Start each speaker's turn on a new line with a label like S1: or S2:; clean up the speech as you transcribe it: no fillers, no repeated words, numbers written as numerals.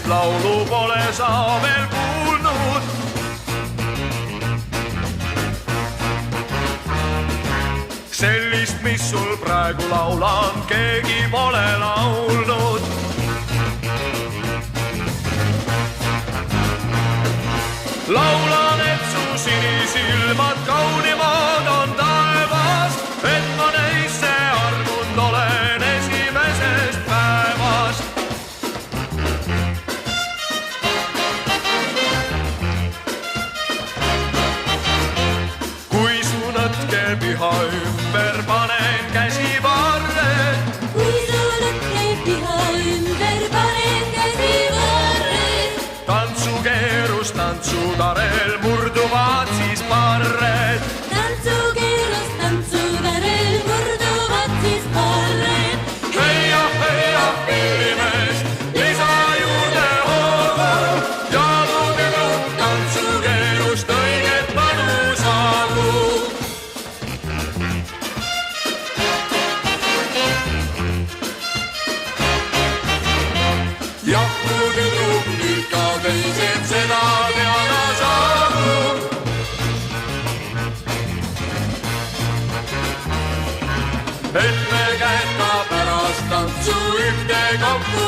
S1: laulu pole sa veel kuulnud. Sellist, mis sul praegu laulan, keegi pole laulnud. Laulan, et su sinisilmad kaunimad on taevast, et ma neisse armunud olen esimesest päevast. Kui su nõtke piha ümber panen käsivarred,
S2: kui su nõtke piha ümber panen käsivarred,
S1: tantsukeerus tantsutarel murduvad siis parred.
S2: Tantsukeerus tantsutarel murduvad siis parred.
S1: Heia, pillimees, lisa juurde hoogu ja muidu tantsukeerust õiget panu saagu. Jah, muidu nüüd ka teised seda teada saagu. Et me käed ka pärast tantsu ühte kokku